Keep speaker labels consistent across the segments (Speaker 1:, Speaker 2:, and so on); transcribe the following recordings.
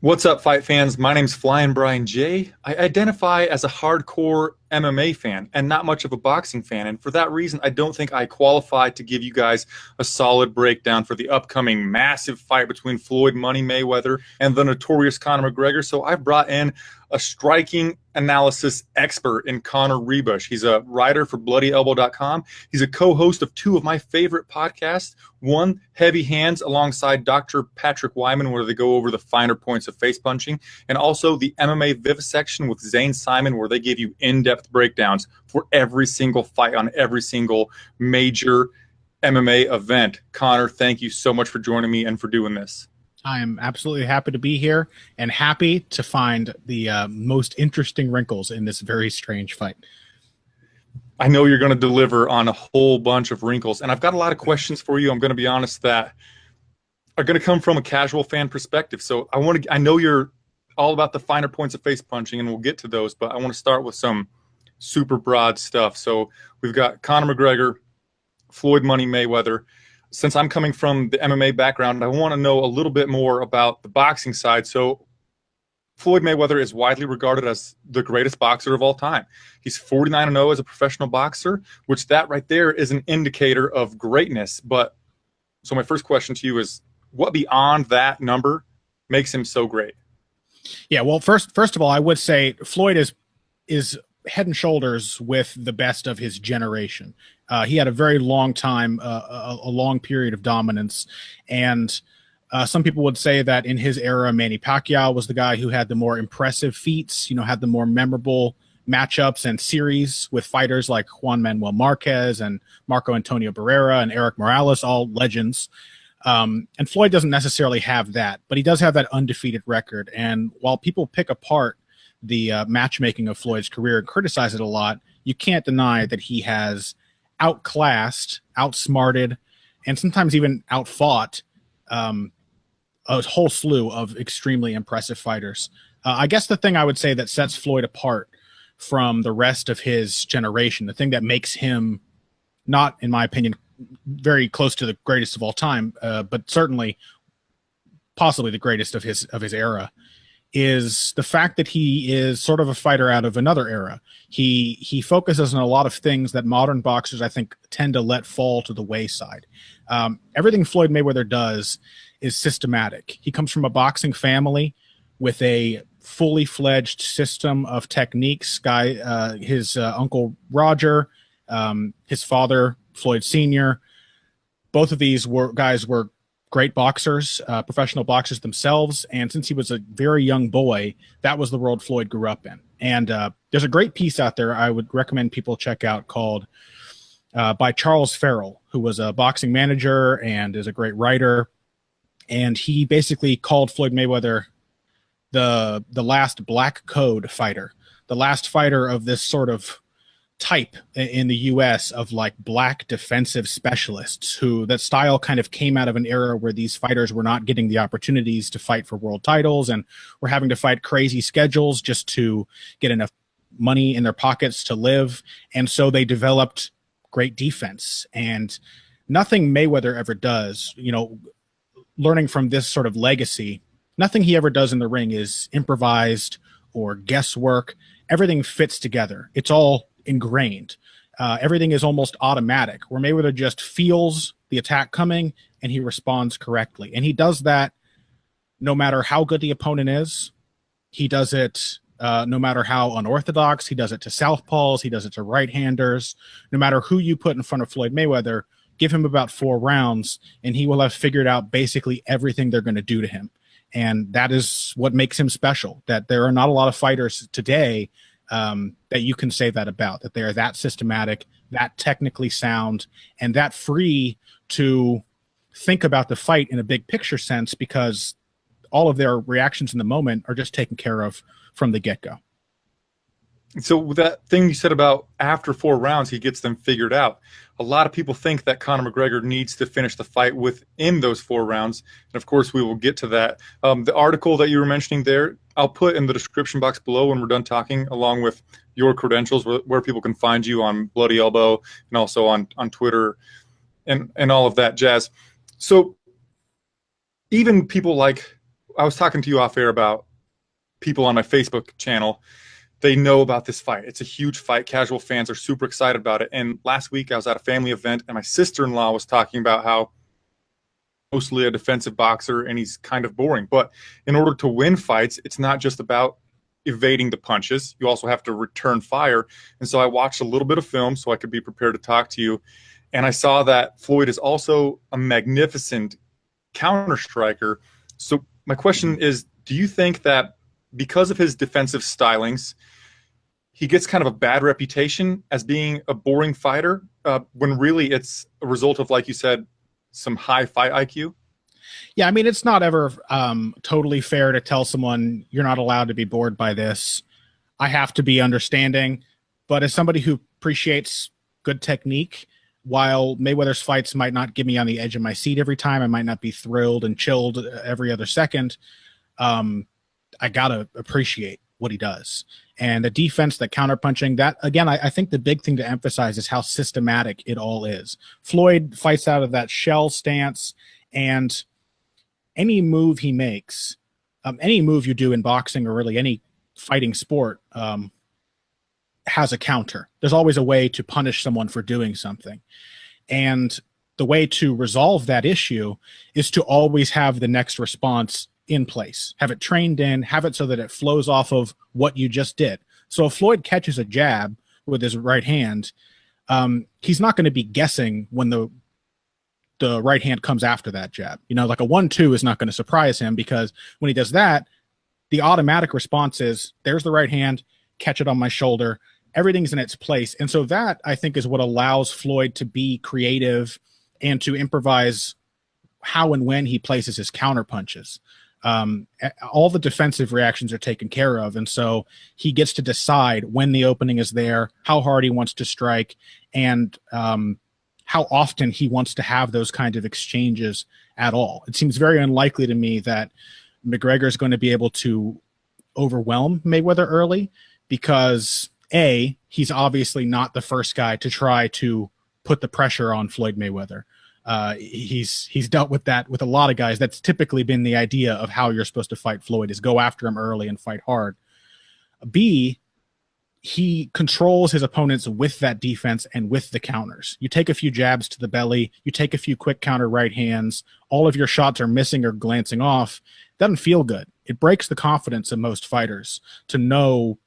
Speaker 1: What's up, fight fans? My name's Flyin Brian J. I identify as a hardcore MMA fan and not much of a boxing fan. And for that reason, I don't think I qualify to give you guys a solid breakdown for the upcoming massive fight between Floyd Money Mayweather and the notorious Conor McGregor. So I've brought in a striking analysis expert in Connor Ruebusch. He's a writer for BloodyElbow.com. He's a co-host of two of my favorite podcasts. One, Heavy Hands, alongside Dr. Patrick Wyman, where they go over the finer points of face punching, and also the MMA Vivisection with Zane Simon, where they give you in-depth breakdowns for every single fight on every single major MMA event. Connor, thank you so much for joining me and for doing this.
Speaker 2: I am absolutely happy to be here and happy to find the most interesting wrinkles in this very strange fight.
Speaker 1: I know you're going to deliver on a whole bunch of wrinkles, and I've got a lot of questions for you. I'm going to be honest that are going to come from a casual fan perspective. So I know you're all about the finer points of face punching, and we'll get to those, but I want to start with some super broad stuff. So we've got Conor McGregor, Floyd Money Mayweather. Since I'm coming from the MMA background, I want to know a little bit more about the boxing side. So Floyd Mayweather is widely regarded as the greatest boxer of all time. He's 49-0 as a professional boxer, which that right there is an indicator of greatness. But so my first question to you is, what beyond that number makes him so great?
Speaker 2: Yeah, well, first of all, I would say Floyd is head and shoulders with the best of his generation. He had a very long time, a long period of dominance, and some people would say that in his era, Manny Pacquiao was the guy who had the more impressive feats, had the more memorable matchups and series with fighters like Juan Manuel Marquez and Marco Antonio Barrera and Eric Morales, all legends. And Floyd doesn't necessarily have that, but he does have that undefeated record. And while people pick apart the matchmaking of Floyd's career and criticize it a lot, you can't deny that he has outclassed, outsmarted, and sometimes even outfought a whole slew of extremely impressive fighters. I guess the thing I would say that sets Floyd apart from the rest of his generation, the thing that makes him not, in my opinion, very close to the greatest of all time, but certainly possibly the greatest of his era, is the fact that he is sort of a fighter out of another era. He focuses on a lot of things that modern boxers, I think, tend to let fall to the wayside. Everything Floyd Mayweather does is systematic. He comes from a boxing family with a fully fledged system of techniques. His uncle Roger, his father Floyd Sr., both of these guys were great boxers, professional boxers themselves. And since he was a very young boy, that was the world Floyd grew up in. And there's a great piece out there I would recommend people check out called by Charles Farrell, who was a boxing manager and is a great writer. And he basically called Floyd Mayweather the last black code fighter, the last fighter of this sort of type in the US of like black defensive specialists, who that style kind of came out of an era where these fighters were not getting the opportunities to fight for world titles and were having to fight crazy schedules just to get enough money in their pockets to live. And so they developed great defense. And nothing Mayweather ever does, learning from this sort of legacy, nothing he ever does in the ring is improvised or guesswork. Everything fits together. It's all ingrained. Everything is almost automatic, where Mayweather just feels the attack coming and he responds correctly. And he does that no matter how good the opponent is. He does it no matter how unorthodox. He does it to southpaws. He does it to right-handers. No matter who you put in front of Floyd Mayweather, give him about 4 rounds and he will have figured out basically everything they're going to do to him. And that is what makes him special, that there are not a lot of fighters today that you can say that about, that they are that systematic, that technically sound, and that free to think about the fight in a big picture sense, because all of their reactions in the moment are just taken care of from the get-go.
Speaker 1: So that thing you said about after 4 rounds, he gets them figured out. A lot of people think that Conor McGregor needs to finish the fight within those 4 rounds. And of course, we will get to that. The article that you were mentioning there, I'll put in the description box below when we're done talking, along with your credentials, where people can find you on Bloody Elbow and also on Twitter and all of that jazz. So even people like I was talking to you off air about people on my Facebook channel. They know about this fight. It's a huge fight. Casual fans are super excited about it. And last week I was at a family event and my sister-in-law was talking about how mostly a defensive boxer and he's kind of boring. But in order to win fights, it's not just about evading the punches. You also have to return fire. And so I watched a little bit of film so I could be prepared to talk to you. And I saw that Floyd is also a magnificent counter striker. So my question is, do you think that because of his defensive stylings, he gets kind of a bad reputation as being a boring fighter when really it's a result of, like you said, some high fight IQ?
Speaker 2: Yeah, I mean, it's not ever totally fair to tell someone you're not allowed to be bored by this. I have to be understanding. But as somebody who appreciates good technique, while Mayweather's fights might not get me on the edge of my seat every time, I might not be thrilled and chilled every other second, I got to appreciate what he does. And the defense, the counterpunching, that, again, I think the big thing to emphasize is how systematic it all is. Floyd fights out of that shell stance, and any move he makes, any move you do in boxing or really any fighting sport has a counter. There's always a way to punish someone for doing something. And the way to resolve that issue is to always have the next response in place, have it trained in, have it so that it flows off of what you just did. So if Floyd catches a jab with his right hand, he's not going to be guessing when the right hand comes after that jab. You know, like a 1-2 is not going to surprise him, because when he does that, the automatic response is, there's the right hand, catch it on my shoulder. Everything's in its place. And so that, I think, is what allows Floyd to be creative and to improvise how and when he places his counter punches. All the defensive reactions are taken care of. And so he gets to decide when the opening is there, how hard he wants to strike, and how often he wants to have those kind of exchanges at all. It seems very unlikely to me that McGregor is going to be able to overwhelm Mayweather early, because A, he's obviously not the first guy to try to put the pressure on Floyd Mayweather. He's dealt with that with a lot of guys. That's typically been the idea of how you're supposed to fight Floyd, is go after him early and fight hard. B, he controls his opponents with that defense and with the counters. You take a few jabs to the belly, you take a few quick counter right hands, all of your shots are missing or glancing off. Doesn't feel good. It breaks the confidence of most fighters to know,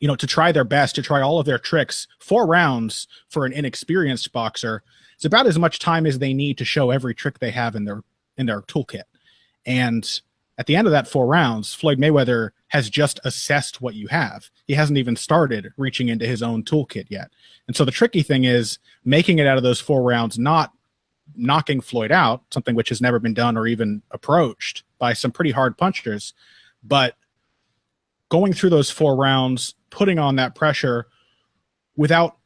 Speaker 2: you know, to try their best, to try all of their tricks. 4 rounds for an inexperienced boxer, it's about as much time as they need to show every trick they have in their toolkit. And at the end of that 4 rounds, Floyd Mayweather has just assessed what you have. He hasn't even started reaching into his own toolkit yet. And so the tricky thing is making it out of those 4 rounds, not knocking Floyd out, something which has never been done or even approached by some pretty hard punchers, but going through those 4 rounds, putting on that pressure without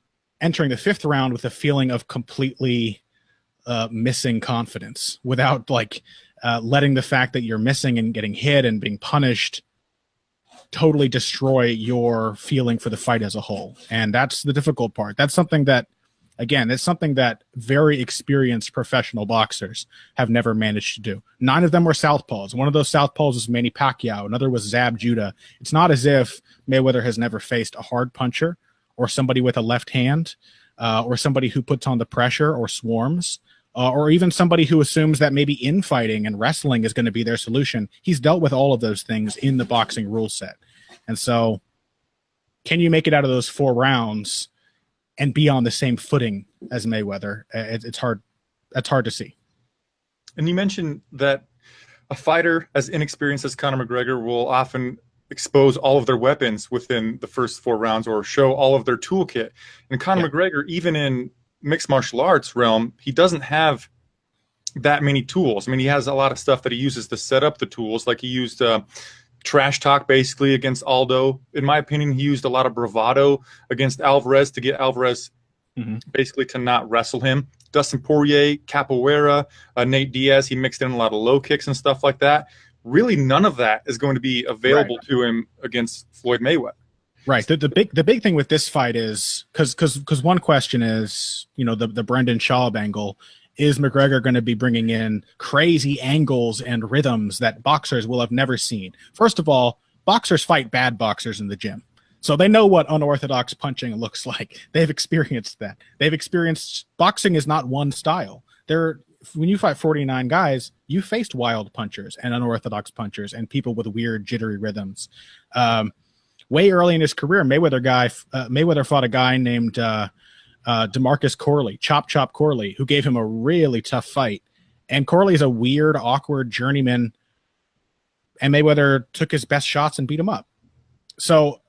Speaker 2: entering the 5th round with a feeling of completely missing confidence, without letting the fact that you're missing and getting hit and being punished totally destroy your feeling for the fight as a whole. And that's the difficult part. That's something that, again, it's something that very experienced professional boxers have never managed to do. 9 of them were southpaws. One of those southpaws was Manny Pacquiao. Another was Zab Judah. It's not as if Mayweather has never faced a hard puncher or somebody with a left hand or somebody who puts on the pressure or swarms. Or even somebody who assumes that maybe infighting and wrestling is going to be their solution. He's dealt with all of those things in the boxing rule set. And so can you make it out of those 4 rounds and be on the same footing as Mayweather? It's hard. That's hard to see.
Speaker 1: And you mentioned that a fighter as inexperienced as Conor McGregor will often expose all of their weapons within the first 4 rounds or show all of their toolkit. And Conor McGregor, even in mixed martial arts realm, he doesn't have that many tools. I mean, he has a lot of stuff that he uses to set up the tools. Like he used trash talk basically against Aldo. In my opinion, he used a lot of bravado against Alvarez to get Alvarez basically to not wrestle him. Dustin Poirier, Capoeira, Nate Diaz, he mixed in a lot of low kicks and stuff like that. Really, none of that is going to be available to him against Floyd Mayweather.
Speaker 2: Right. The big thing with this fight is because one question is, you know, the Brendan Schaub angle, Is McGregor going to be bringing in crazy angles and rhythms that boxers will have never seen? First of all, boxers fight bad boxers in the gym. So they know what unorthodox punching looks like. They've experienced that. They've experienced boxing is not one style. When you fight 49 guys, you faced wild punchers and unorthodox punchers and people with weird jittery rhythms. Way early in his career, Mayweather fought a guy named DeMarcus Corley, Chop Chop Corley, who gave him a really tough fight. And Corley's a weird, awkward journeyman, and Mayweather took his best shots and beat him up. So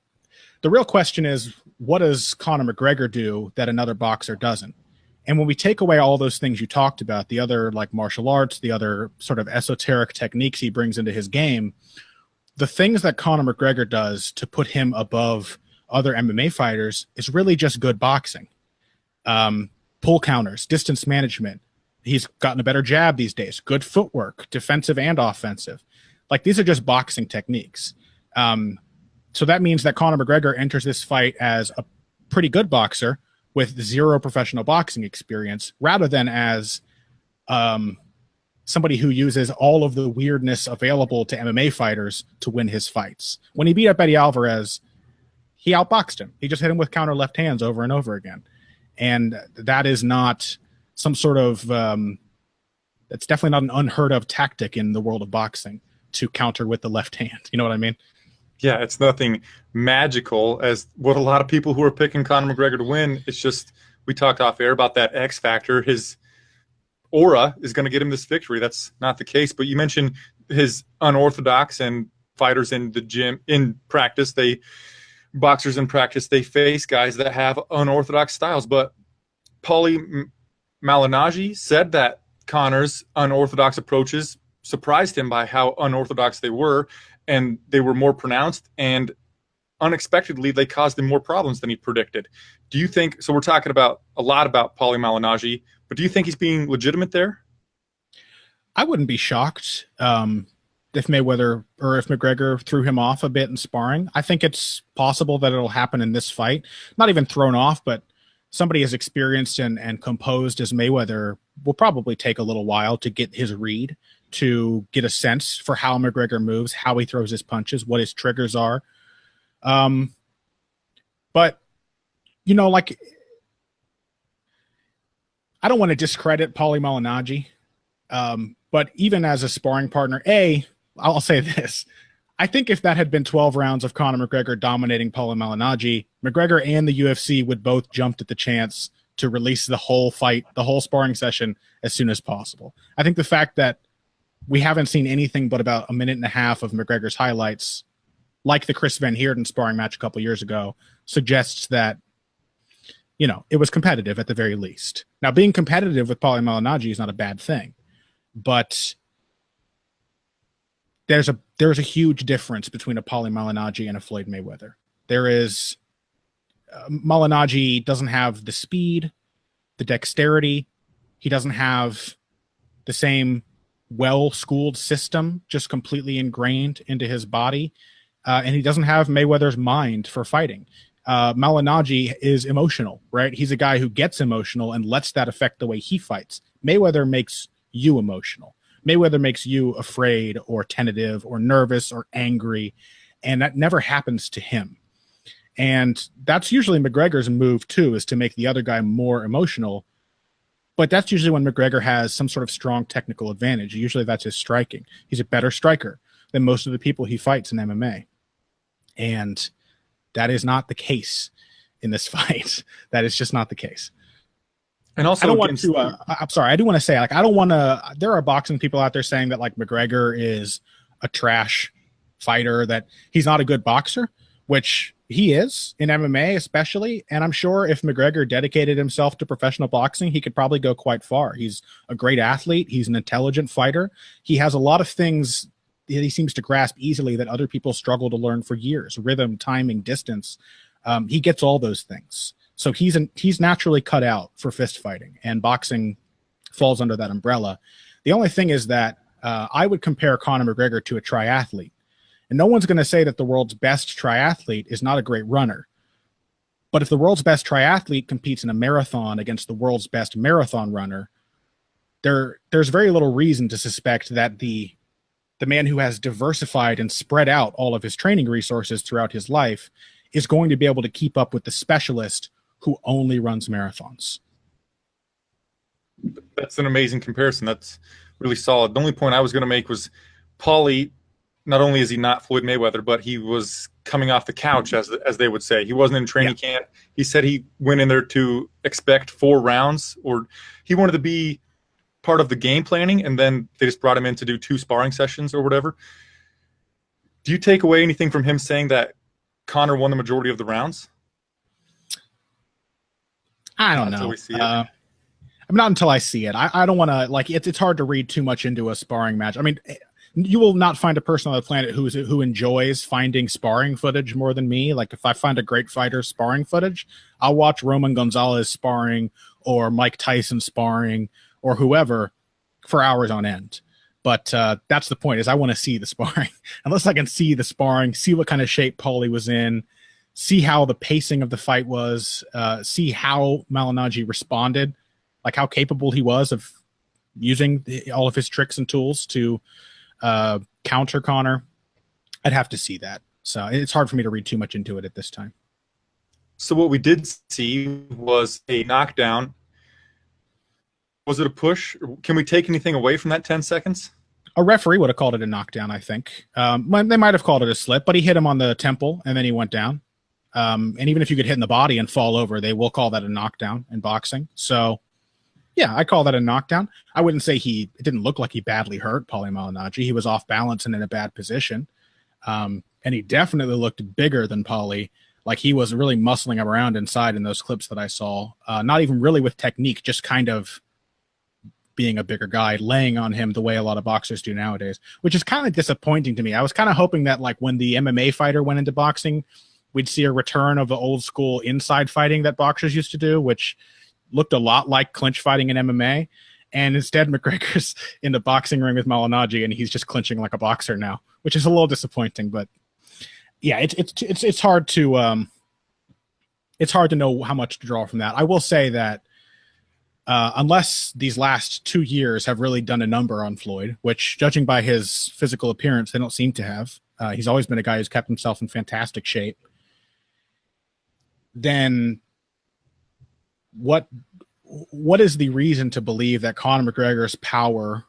Speaker 2: the real question is, what does Conor McGregor do that another boxer doesn't? And when we take away all those things you talked about, the other like martial arts, the other sort of esoteric techniques he brings into his game, the things that Conor McGregor does to put him above other MMA fighters is really just good boxing. Pull counters, distance management. He's gotten a better jab these days. Good footwork, defensive and offensive. Like, these are just boxing techniques. So that means that Conor McGregor enters this fight as a pretty good boxer with zero professional boxing experience, rather than as somebody who uses all of the weirdness available to MMA fighters to win his fights. When he beat up Eddie Alvarez, he outboxed him. He just hit him with counter left hands over and over again. And that is not some sort of that's definitely not an unheard of tactic in the world of boxing, to counter with the left hand. You know what I mean?
Speaker 1: Yeah, it's nothing magical as what a lot of people who are picking Conor McGregor to win. It's just, we talked off air about that X factor. His aura is going to get him this victory. That's not the case. But you mentioned his unorthodox, and fighters in the gym, in practice, boxers in practice, they face guys that have unorthodox styles. But Paulie Malignaggi said that Conor's unorthodox approaches surprised him by how unorthodox they were, and they were more pronounced, and unexpectedly they caused him more problems than he predicted. Do you think, so we're talking about a lot about Paulie Malignaggi, but do you think he's being legitimate there?
Speaker 2: I wouldn't be shocked if Mayweather or if McGregor threw him off a bit in sparring. I think it's possible that it'll happen in this fight. Not even thrown off, but somebody as experienced and composed as Mayweather will probably take a little while to get his read, to get a sense for how McGregor moves, how he throws his punches, what his triggers are. But, you know, like, I don't want to discredit Paulie Malignaggi, but even as a sparring partner, I'll say this. I think if that had been 12 rounds of Conor McGregor dominating Paulie Malignaggi, McGregor and the UFC would both jump at the chance to release the whole fight, the whole sparring session, as soon as possible. I think the fact that we haven't seen anything but about a minute and a half of McGregor's highlights, like the Chris Van Heerden sparring match a couple years ago, suggests that, you know, it was competitive at the very least. Now, being competitive with Paulie Malignaggi is not a bad thing, but there's a huge difference between a Paulie Malignaggi and a Floyd Mayweather. There is Malignaggi doesn't have the speed, the dexterity. He doesn't have the same well-schooled system just completely ingrained into his body. And he doesn't have Mayweather's mind for fighting. Malignaggi is emotional, right? He's a guy who gets emotional and lets that affect the way he fights. Mayweather makes you emotional. Mayweather makes you afraid or tentative or nervous or angry, and that never happens to him. And that's usually McGregor's move too, is to make the other guy more emotional. But that's usually when McGregor has some sort of strong technical advantage. Usually that's his striking. He's a better striker than most of the people he fights in MMA. And that is not the case in this fight. That is just not the case.
Speaker 1: And also,
Speaker 2: I don't want to, I'm sorry, I do want to say, like, I don't want to, there are boxing people out there saying that, like, McGregor is a trash fighter, that he's not a good boxer, which he is in MMA especially. And I'm sure if McGregor dedicated himself to professional boxing, he could probably go quite far. He's a great athlete. He's an intelligent fighter. He has a lot of things that he seems to grasp easily that other people struggle to learn for years: rhythm, timing, distance. He gets all those things. So he's naturally cut out for fist fighting, and boxing falls under that umbrella. The only thing is that I would compare Conor McGregor to a triathlete. And no one's going to say that the world's best triathlete is not a great runner. But if the world's best triathlete competes in a marathon against the world's best marathon runner, there's very little reason to suspect that the man who has diversified and spread out all of his training resources throughout his life is going to be able to keep up with the specialist who only runs marathons.
Speaker 1: That's an amazing comparison. That's really solid. The only point I was going to make was Paulie, not only is he not Floyd Mayweather, but he was coming off the couch, as they would say. He wasn't in training camp. He said he went in there to expect 4 rounds, or he wanted to be part of the game planning, and then they just brought him in to do 2 sparring sessions or whatever. Do you take away anything from him saying that Conor won the majority of the rounds?
Speaker 2: I don't know. Not until I see it. I don't want to, like, it's hard to read too much into a sparring match. I mean, you will not find a person on the planet who enjoys finding sparring footage more than me. Like, if I find a great fighter sparring footage, I'll watch Roman Gonzalez sparring or Mike Tyson sparring or whoever for hours on end. But that's the point, is I want to see the sparring. Unless I can see the sparring, see what kind of shape Paulie was in, see how the pacing of the fight was, see how Malignaggi responded, like how capable he was of using all of his tricks and tools to counter Conor. I'd have to see that. So it's hard for me to read too much into it at this time.
Speaker 1: So what we did see was a knockdown. Was it a push? Can we take anything away from that 10 seconds?
Speaker 2: A referee would have called it a knockdown, I think. They might have called it a slip, but he hit him on the temple and then he went down. And even if you get hit in the body and fall over, they will call that a knockdown in boxing. So, yeah, I call that a knockdown. I wouldn't say it didn't look like he badly hurt Paulie Malignaggi. He was off balance and in a bad position. And he definitely looked bigger than Paulie. Like, he was really muscling him around inside in those clips that I saw. Not even really with technique, just kind of being a bigger guy, laying on him the way a lot of boxers do nowadays, which is kind of disappointing to me. I was kind of hoping that, like, when the MMA fighter went into boxing, we'd see a return of the old school inside fighting that boxers used to do, which looked a lot like clinch fighting in MMA. And instead, McGregor's in the boxing ring with Malignaggi, and he's just clinching like a boxer now, which is a little disappointing. But yeah, it's hard to know how much to draw from that. I will say that unless these last 2 years have really done a number on Floyd, which, judging by his physical appearance, they don't seem to have. He's always been a guy who's kept himself in fantastic shape. Then what is the reason to believe that Conor McGregor's power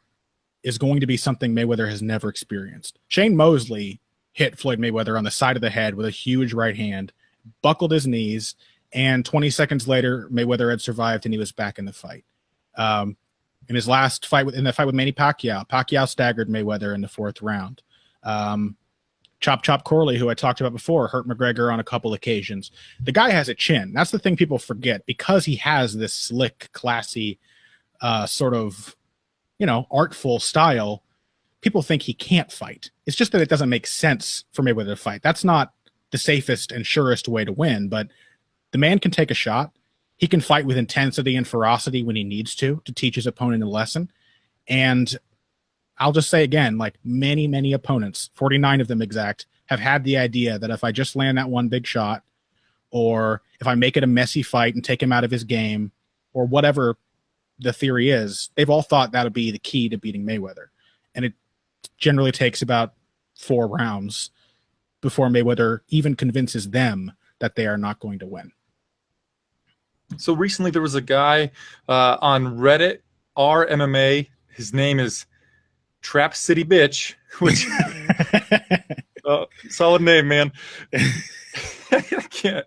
Speaker 2: is going to be something Mayweather has never experienced? Shane Mosley hit Floyd Mayweather on the side of the head with a huge right hand, buckled his knees, and 20 seconds later, Mayweather had survived and he was back in the fight. In his last fight, in the fight with Manny Pacquiao, Pacquiao staggered Mayweather in the 4th round. Chop Chop Corley, who I talked about before, hurt McGregor on a couple occasions. The guy has a chin. That's the thing people forget, because he has this slick, classy, sort of, artful style. People think he can't fight. It's just that it doesn't make sense for Mayweather to fight. That's not the safest and surest way to win, but the man can take a shot. He can fight with intensity and ferocity when he needs to teach his opponent a lesson. And I'll just say again, like many, many opponents, 49 of them exact, have had the idea that if I just land that one big shot, or if I make it a messy fight and take him out of his game, or whatever the theory is, they've all thought that would be the key to beating Mayweather. And it generally takes about 4 rounds before Mayweather even convinces them that they are not going to win.
Speaker 1: So recently there was a guy on Reddit, RMMA. His name is Trap City Bitch, which solid name, man. I can't.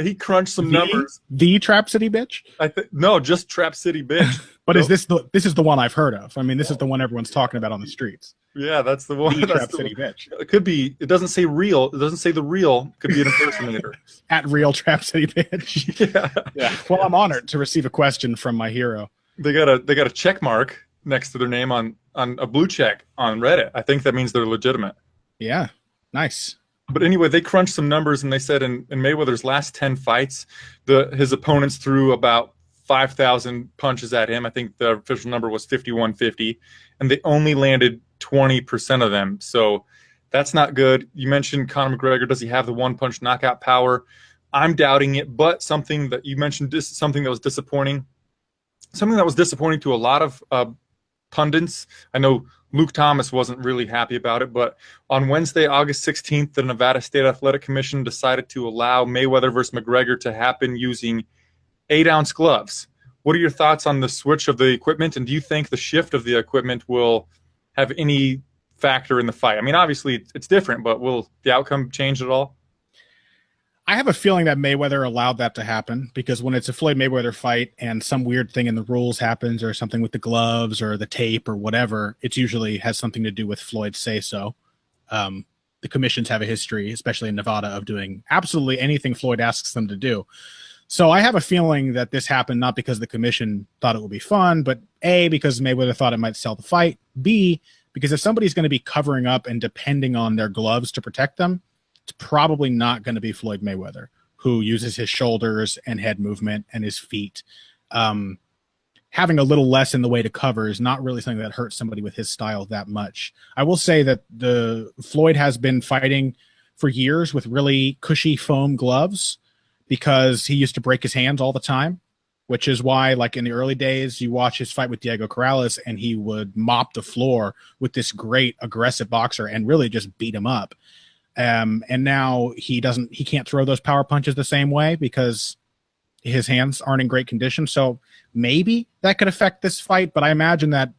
Speaker 1: He crunched some numbers.
Speaker 2: The Trap City Bitch?
Speaker 1: No, just Trap City Bitch.
Speaker 2: But nope. This is the one I've heard of. I mean, this is the one everyone's talking about on the streets.
Speaker 1: Yeah, that's the one.
Speaker 2: The Trap City Bitch.
Speaker 1: It could be. It doesn't say real. It doesn't say the real. It could be an impersonator.
Speaker 2: At Real Trap City Bitch. Yeah. Well, I'm honored to receive a question from my hero.
Speaker 1: They got a check mark next to their name on a blue check on Reddit. I think that means they're legitimate.
Speaker 2: Yeah. Nice.
Speaker 1: But anyway, they crunched some numbers, and they said in Mayweather's last 10 fights, his opponents threw about 5,000 punches at him. I think the official number was 5,150, and they only landed 20% of them. So that's not good. You mentioned Conor McGregor. Does he have the one-punch knockout power? I'm doubting it, but something that you mentioned, something that was disappointing. something that was disappointing to a lot of pundits. I know Luke Thomas wasn't really happy about it, but on Wednesday, August 16th, the Nevada State Athletic Commission decided to allow Mayweather versus McGregor to happen using 8-ounce gloves. What are your thoughts on the switch of the equipment, and do you think the shift of the equipment will have any factor in the fight? I mean, obviously it's different, but will the outcome change at all?
Speaker 2: I have a feeling that Mayweather allowed that to happen because when it's a Floyd Mayweather fight and some weird thing in the rules happens or something with the gloves or the tape or whatever, it usually has something to do with Floyd's say-so. The commissions have a history, especially in Nevada, of doing absolutely anything Floyd asks them to do. So I have a feeling that this happened not because the commission thought it would be fun, but A, because Mayweather thought it might sell the fight, B, because if somebody's going to be covering up and depending on their gloves to protect them, it's probably not going to be Floyd Mayweather, who uses his shoulders and head movement and his feet. Having a little less in the way to cover is not really something that hurts somebody with his style that much. I will say that the Floyd has been fighting for years with really cushy foam gloves because he used to break his hands all the time, which is why, like in the early days, you watch his fight with Diego Corrales and he would mop the floor with this great aggressive boxer and really just beat him up. And now he can't throw those power punches the same way because his hands aren't in great condition. So maybe that could affect this fight, but I imagine that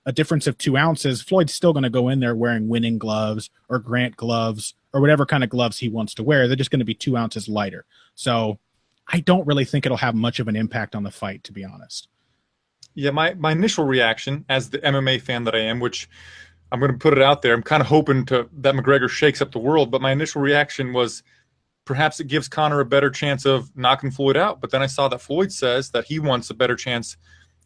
Speaker 2: a difference of 2 ounces, Floyd's still going to go in there wearing winning gloves or Grant gloves or whatever kind of gloves he wants to wear. They're just going to be 2 ounces lighter. So I don't really think it'll have much of an impact on the fight, to be honest.
Speaker 1: Yeah, my initial reaction as the MMA fan that I am, which I'm going to put it out there, I'm kind of hoping that McGregor shakes up the world, but my initial reaction was perhaps it gives Conor a better chance of knocking Floyd out. But then I saw that Floyd says that he wants a better chance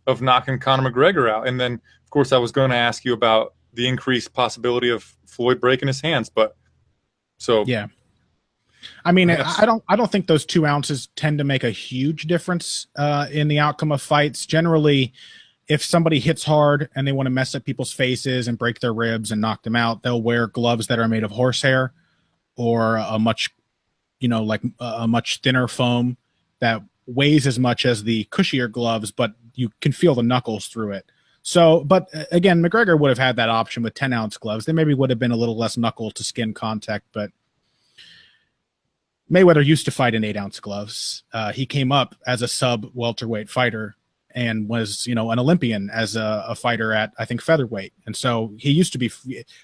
Speaker 1: of knocking Conor McGregor out. And then, of course, I was going to ask you about the increased possibility of Floyd breaking his hands. But so
Speaker 2: yeah, I mean,
Speaker 1: perhaps.
Speaker 2: I don't think those 2 ounces tend to make a huge difference in the outcome of fights. Generally, if somebody hits hard and they want to mess up people's faces and break their ribs and knock them out, they'll wear gloves that are made of horsehair or a much thinner foam that weighs as much as the cushier gloves, but you can feel the knuckles through it. So, but again, McGregor would have had that option with 10-ounce gloves. They maybe would have been a little less knuckle to skin contact, but Mayweather used to fight in 8-ounce gloves. He came up as a sub-welterweight fighter and was, an Olympian as a fighter at, I think, featherweight. And so he used to be,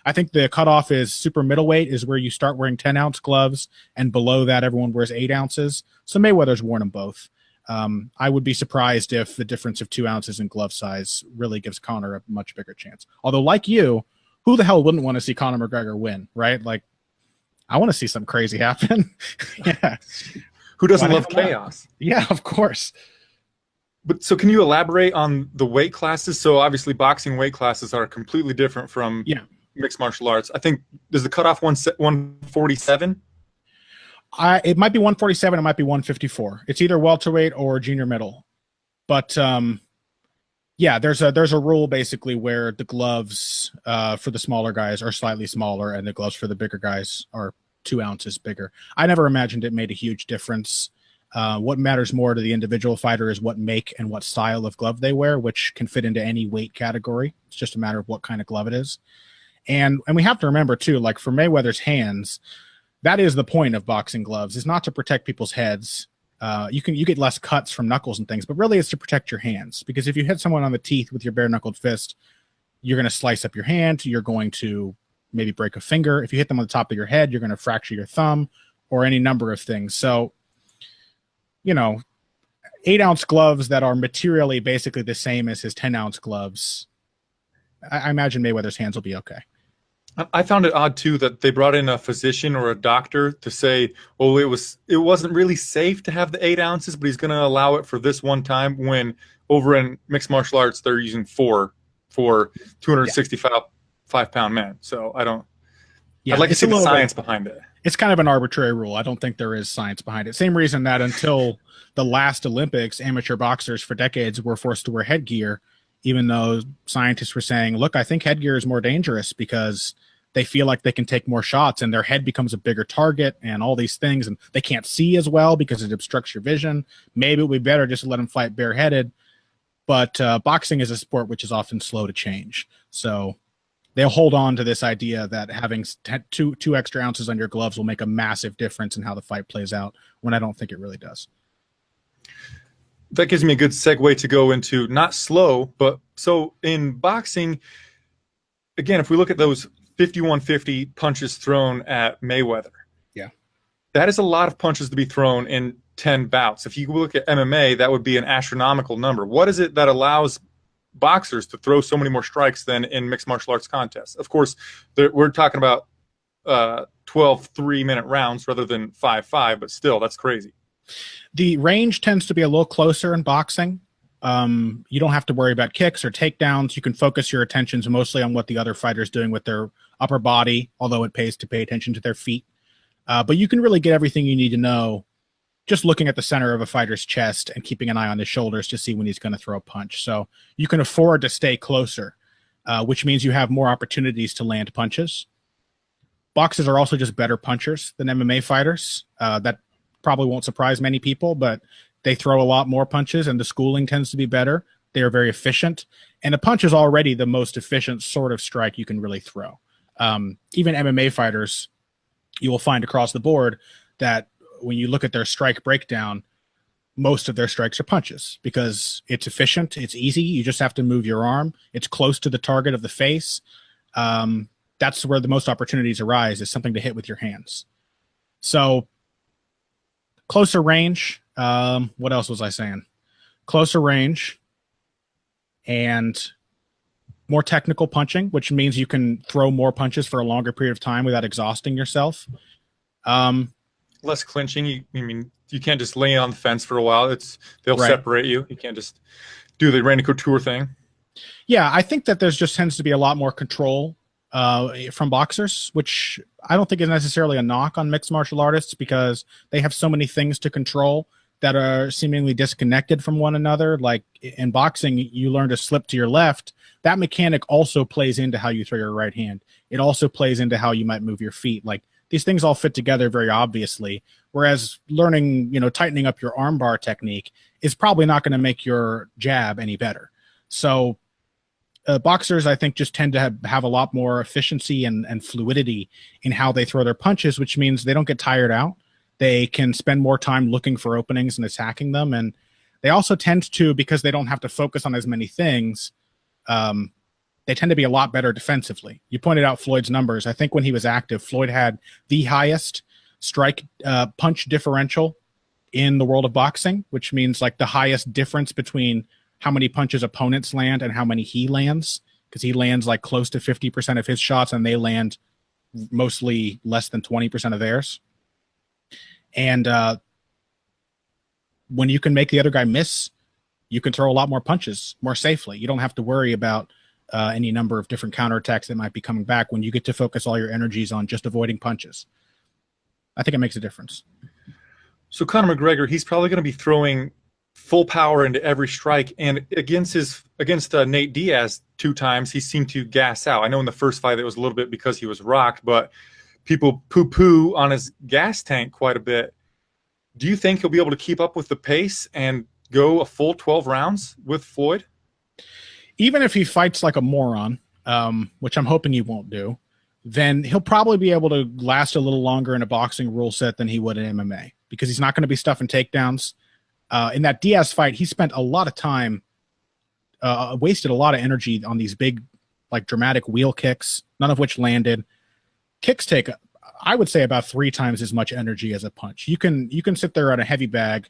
Speaker 2: I think the cutoff is super middleweight is where you start wearing 10-ounce gloves, and below that, everyone wears 8 ounces. So Mayweather's worn them both. I would be surprised if the difference of 2 ounces in glove size really gives Conor a much bigger chance. Although, like you, who the hell wouldn't want to see Conor McGregor win, right? Like, I want to see something crazy happen. Yeah.
Speaker 1: Who doesn't love chaos?
Speaker 2: Yeah, of course.
Speaker 1: But so can you elaborate on the weight classes? So obviously boxing weight classes are completely different from mixed martial arts. I think, does the cutoff 147?
Speaker 2: It might be 147. It might be 154. It's either welterweight or junior middle. But there's a rule basically where the gloves for the smaller guys are slightly smaller and the gloves for the bigger guys are 2 ounces bigger. I never imagined it made a huge difference. What matters more to the individual fighter is what make and what style of glove they wear, which can fit into any weight category. It's just a matter of what kind of glove it is. And we have to remember too, like for Mayweather's hands, that is the point of boxing gloves, is not to protect people's heads. You get less cuts from knuckles and things, but really it's to protect your hands. Because if you hit someone on the teeth with your bare knuckled fist, you're going to slice up your hand. You're going to maybe break a finger. If you hit them on the top of your head, you're going to fracture your thumb or any number of things. So, 8-ounce gloves that are materially basically the same as his 10-ounce gloves, I imagine Mayweather's hands will be okay.
Speaker 1: I found it odd too that they brought in a physician or a doctor to say, well, it wasn't really safe to have the 8 ounces, but he's going to allow it for this one time, when over in mixed martial arts they're using 4 for 265-pound men. So I'd like to see the science behind it.
Speaker 2: It's kind of an arbitrary rule. I don't think there is science behind it. Same reason that until the last Olympics, amateur boxers for decades were forced to wear headgear, even though scientists were saying, look, I think headgear is more dangerous because they feel like they can take more shots and their head becomes a bigger target and all these things, and they can't see as well because it obstructs your vision. Maybe it would be better just to let them fight bareheaded. But boxing is a sport which is often slow to change. So they'll hold on to this idea that having two extra ounces on your gloves will make a massive difference in how the fight plays out, when I don't think it really does.
Speaker 1: That gives me a good segue to go into not slow, but so in boxing, again, if we look at those 5150 punches thrown at Mayweather,
Speaker 2: yeah,
Speaker 1: that is a lot of punches to be thrown in 10 bouts. If you look at MMA, that would be an astronomical number. What is it that allows boxers to throw so many more strikes than in mixed martial arts contests? Of course, we're talking about 12 3-minute rounds rather than 5-5, but still, that's crazy.
Speaker 2: The range tends to be a little closer in boxing. You don't have to worry about kicks or takedowns. You can focus your attentions mostly on what the other fighter's doing with their upper body, although it pays to pay attention to their feet. But you can really get everything you need to know just looking at the center of a fighter's chest and keeping an eye on his shoulders to see when he's going to throw a punch. So you can afford to stay closer, which means you have more opportunities to land punches. Boxers are also just better punchers than MMA fighters. That probably won't surprise many people, but they throw a lot more punches and the schooling tends to be better. They are very efficient. And a punch is already the most efficient sort of strike you can really throw. Even MMA fighters, you will find across the board that when you look at their strike breakdown, most of their strikes are punches because it's efficient. It's easy. You just have to move your arm. It's close to the target of the face. That's where the most opportunities arise, is something to hit with your hands. So closer range. What else was I saying? Closer range and more technical punching, which means you can throw more punches for a longer period of time without exhausting yourself.
Speaker 1: Less clinching. You can't just lay on the fence for a while. They'll
Speaker 2: right.
Speaker 1: separate you. You can't just do the Randy Couture thing.
Speaker 2: Yeah, I think that there's just tends to be a lot more control from boxers, which I don't think is necessarily a knock on mixed martial artists because they have so many things to control that are seemingly disconnected from one another. Like in boxing, you learn to slip to your left. That mechanic also plays into how you throw your right hand. It also plays into how you might move your feet. Like these things all fit together very obviously, whereas learning, tightening up your armbar technique is probably not going to make your jab any better. So boxers, I think, just tend to have a lot more efficiency and fluidity in how they throw their punches, which means they don't get tired out. They can spend more time looking for openings and attacking them. And they also tend to, because they don't have to focus on as many things, they tend to be a lot better defensively. You pointed out Floyd's numbers. I think when he was active, Floyd had the highest strike punch differential in the world of boxing, which means like the highest difference between how many punches opponents land and how many he lands, because he lands like close to 50% of his shots and they land mostly less than 20% of theirs. And when you can make the other guy miss, you can throw a lot more punches more safely. You don't have to worry about any number of different counterattacks that might be coming back when you get to focus all your energies on just avoiding punches. I think it makes a difference.
Speaker 1: So Conor McGregor, he's probably going to be throwing full power into every strike, and against Nate Diaz 2 times, he seemed to gas out. I know in the first fight it was a little bit because he was rocked, but people poo-poo on his gas tank quite a bit. Do you think he'll be able to keep up with the pace and go a full 12 rounds with Floyd?
Speaker 2: Even if he fights like a moron, which I'm hoping he won't do, then he'll probably be able to last a little longer in a boxing rule set than he would in MMA, because he's not going to be stuffing takedowns. In that Diaz fight, he spent a lot of time, wasted a lot of energy on these big, like dramatic wheel kicks, none of which landed. Kicks take, I would say, about 3 times as much energy as a punch. You can sit there on a heavy bag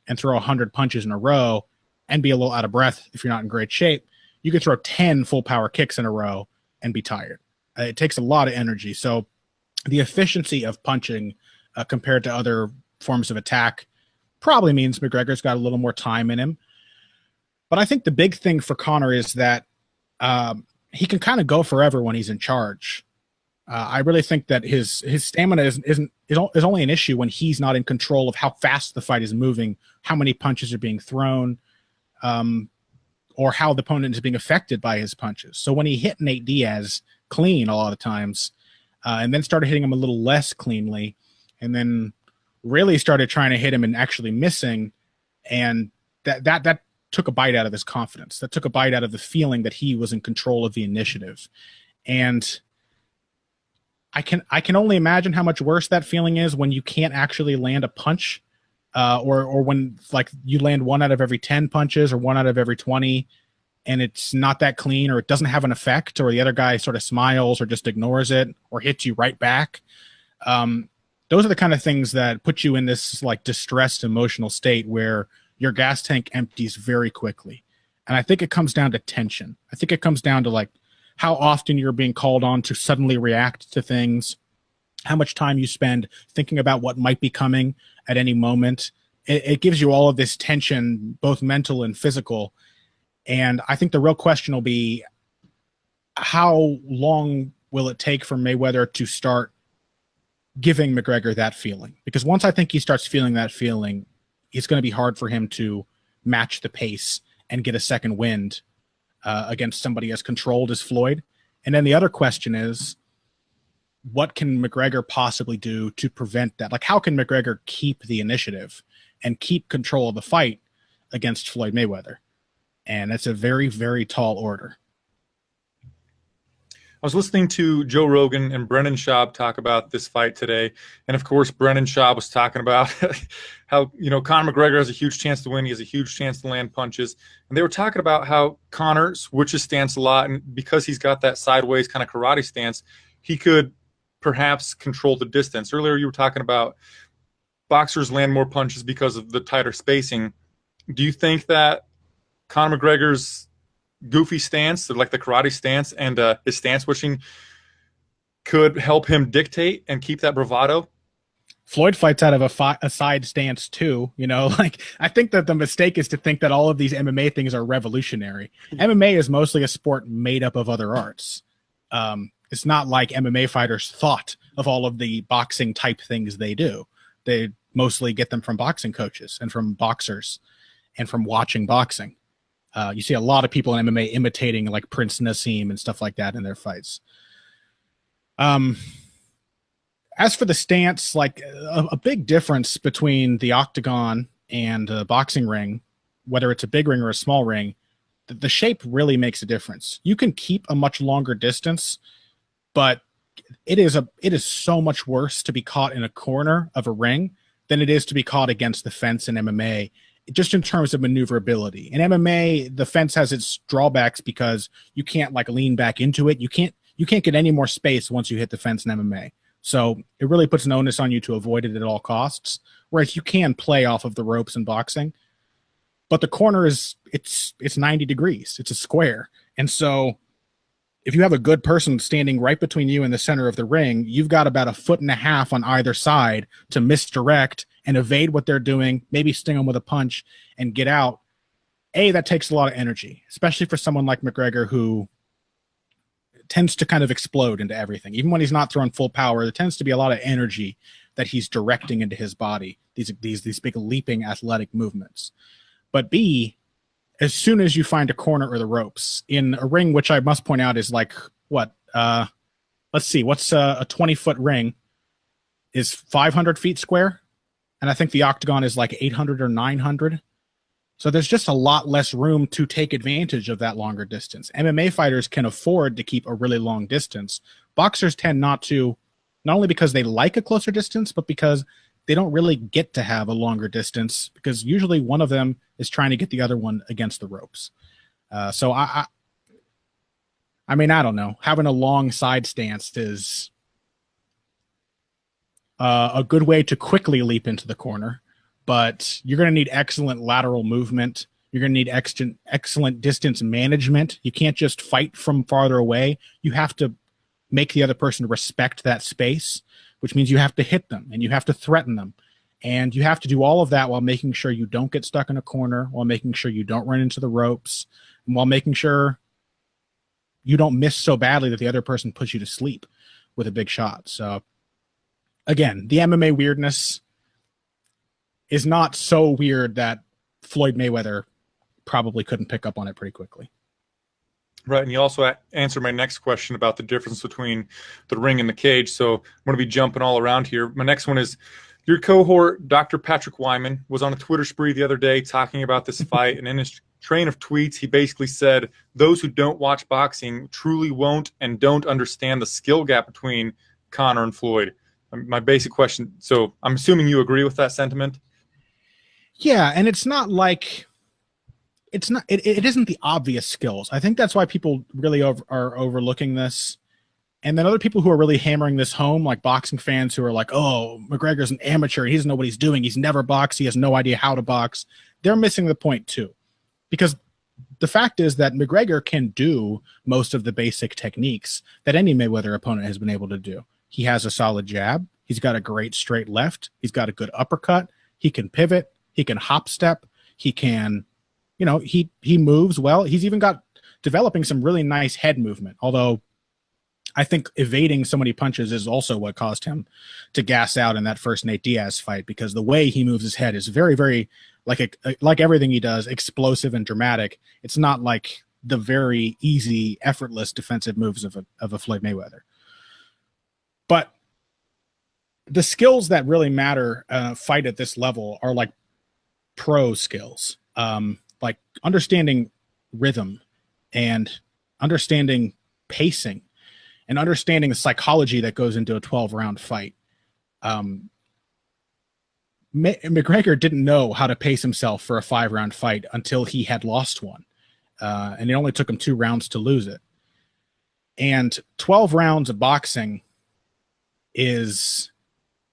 Speaker 2: and throw 100 punches in a row and be a little out of breath if you're not in great shape. You could throw 10 full power kicks in a row and be tired. It takes a lot of energy. So the efficiency of punching compared to other forms of attack probably means McGregor's got a little more time in him. But I think the big thing for Conor is that he can kind of go forever when he's in charge. I really think that his stamina is only an issue when he's not in control of how fast the fight is moving, how many punches are being thrown, or how the opponent is being affected by his punches. So when he hit Nate Diaz clean a lot of times, and then started hitting him a little less cleanly, and then really started trying to hit him and actually missing, and that took a bite out of his confidence. That took a bite out of the feeling that he was in control of the initiative. And I can only imagine how much worse that feeling is when you can't actually land a punch, or when like you land 1 out of every 10 punches or 1 out of every 20, and it's not that clean, or it doesn't have an effect, or the other guy sort of smiles or just ignores it or hits you right back. Those are the kind of things that put you in this like distressed emotional state where your gas tank empties very quickly. And I think it comes down to tension. I think it comes down to like how often you're being called on to suddenly react to things, how much time you spend thinking about what might be coming at any moment. It gives you all of this tension, both mental and physical. And I think the real question will be, how long will it take for Mayweather to start giving McGregor that feeling? Because once I think he starts feeling that feeling, it's going to be hard for him to match the pace and get a second wind against somebody as controlled as Floyd. And then the other question is, what can McGregor possibly do to prevent that? Like, how can McGregor keep the initiative and keep control of the fight against Floyd Mayweather? And it's a very, very tall order.
Speaker 1: I was listening to Joe Rogan and Brendan Schaub talk about this fight today. And of course, Brendan Schaub was talking about how, Conor McGregor has a huge chance to win. He has a huge chance to land punches. And they were talking about how Conor switches stance a lot. And because he's got that sideways kind of karate stance, he could perhaps control the distance. Earlier, you were talking about boxers land more punches because of the tighter spacing. Do you think that Conor McGregor's goofy stance, like the karate stance, and his stance switching could help him dictate and keep that bravado?
Speaker 2: Floyd fights out of a side stance too. Like, I think that the mistake is to think that all of these MMA things are revolutionary. MMA is mostly a sport made up of other arts. It's not like MMA fighters thought of all of the boxing type things they do. They mostly get them from boxing coaches and from boxers and from watching boxing. You see a lot of people in MMA imitating like Prince Nassim and stuff like that in their fights. As for the stance, like a big difference between the octagon and a boxing ring, whether it's a big ring or a small ring, the shape really makes a difference. You can keep a much longer distance, but it is so much worse to be caught in a corner of a ring than it is to be caught against the fence in MMA. Just in terms of maneuverability. In MMA, the fence has its drawbacks because you can't like lean back into it. You can't get any more space once you hit the fence in MMA. So it really puts an onus on you to avoid it at all costs. Whereas you can play off of the ropes in boxing, but the corner it's 90 degrees. It's a square. And so if you have a good person standing right between you and the center of the ring, you've got about 1.5 feet on either side to misdirect and evade what they're doing, maybe sting them with a punch and get out. That takes a lot of energy, especially for someone like McGregor, who tends to kind of explode into everything. Even when he's not throwing full power, there tends to be a lot of energy that he's directing into his body, these big leaping athletic movements. But B, as soon as you find a corner or the ropes in a ring, which I must point out is like what? Let's see, what's a 20-foot ring is 500 feet square. And I think the octagon is like 800 or 900. So there's just a lot less room to take advantage of that longer distance. MMA fighters can afford to keep a really long distance. Boxers tend not to, not only because they like a closer distance, but because they don't really get to have a longer distance, because usually one of them is trying to get the other one against the ropes. So I mean, I don't know. Having a long side stance is a good way to quickly leap into the corner, but you're going to need excellent lateral movement. You're going to need excellent distance management. You can't just fight from farther away. You have to make the other person respect that space, which means you have to hit them and you have to threaten them. And you have to do all of that while making sure you don't get stuck in a corner, while making sure you don't run into the ropes, and while making sure you don't miss so badly that the other person puts you to sleep with a big shot. So again, the MMA weirdness is not so weird that Floyd Mayweather probably couldn't pick up on it pretty quickly.
Speaker 1: Right, and you also answered my next question about the difference between the ring and the cage, so I'm going to be jumping all around here. My next one is, your cohort, Dr. Patrick Wyman, was on a Twitter spree the other day talking about this fight, and in his train of tweets, he basically said, those who don't watch boxing truly won't and don't understand the skill gap between Conor and Floyd. My basic question, so I'm assuming you agree with that sentiment?
Speaker 2: Yeah, and it's not like it isn't the obvious skills. I think that's why people really are overlooking this. And then other people who are really hammering this home, like boxing fans who are like, oh, McGregor's an amateur. He doesn't know what he's doing. He's never boxed. He has no idea how to box. They're missing the point too. Because the fact is that McGregor can do most of the basic techniques that any Mayweather opponent has been able to do. He has a solid jab. He's got a great straight left. He's got a good uppercut. He can pivot. He can hop step. He can, he moves well. He's even got developing some really nice head movement, although I think evading so many punches is also what caused him to gas out in that first Nate Diaz fight, because the way he moves his head is very, very, like everything he does, explosive and dramatic. It's not like the very easy, effortless defensive moves of a Floyd Mayweather. But the skills that really matter fight at this level are like pro skills, like understanding rhythm and understanding pacing and understanding the psychology that goes into a 12-round fight. McGregor didn't know how to pace himself for a 5-round fight until he had lost one. And it only took him 2 rounds to lose it. And 12 rounds of boxing it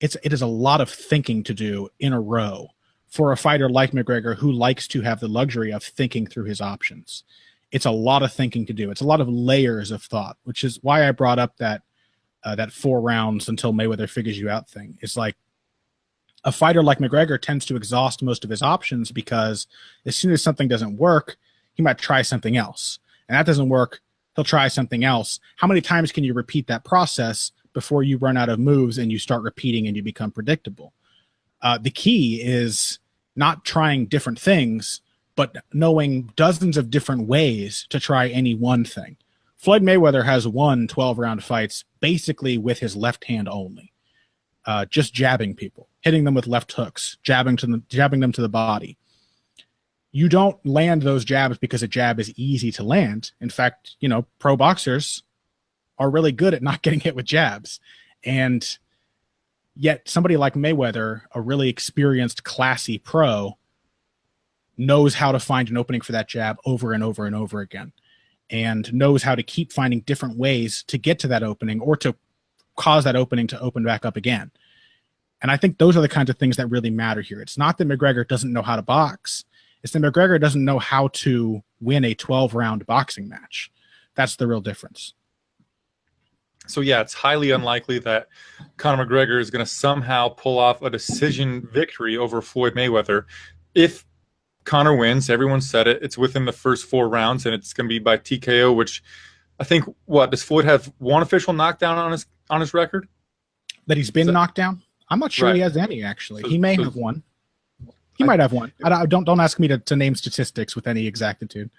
Speaker 2: is a lot of thinking to do in a row for a fighter like McGregor, who likes to have the luxury of thinking through his options. It's a lot of thinking to do. It's a lot of layers of thought, which is why I brought up that 4 rounds until Mayweather figures you out thing. It's like a fighter like McGregor tends to exhaust most of his options, because as soon as something doesn't work, he might try something else. And that doesn't work, he'll try something else. How many times can you repeat that process before you run out of moves and you start repeating and you become predictable? The key is not trying different things, but knowing dozens of different ways to try any one thing. Floyd Mayweather has won 12-round fights basically with his left hand only, just jabbing people, hitting them with left hooks, jabbing them to the body. You don't land those jabs because a jab is easy to land. In fact, pro boxers are really good at not getting hit with jabs. And yet somebody like Mayweather, a really experienced, classy pro, knows how to find an opening for that jab over and over and over again, and knows how to keep finding different ways to get to that opening or to cause that opening to open back up again. And I think those are the kinds of things that really matter here. It's not that McGregor doesn't know how to box. It's that McGregor doesn't know how to win a 12-round boxing match. That's the real difference.
Speaker 1: So yeah, it's highly unlikely that Conor McGregor is going to somehow pull off a decision victory over Floyd Mayweather. If Conor wins, everyone said it, it's within the first 4 rounds, and it's going to be by TKO, which I think, does Floyd have one official knockdown on his record? That he's been knocked down? I'm not sure he has any, actually. He may have one. He might have one. Don't ask me to name statistics with any exactitude.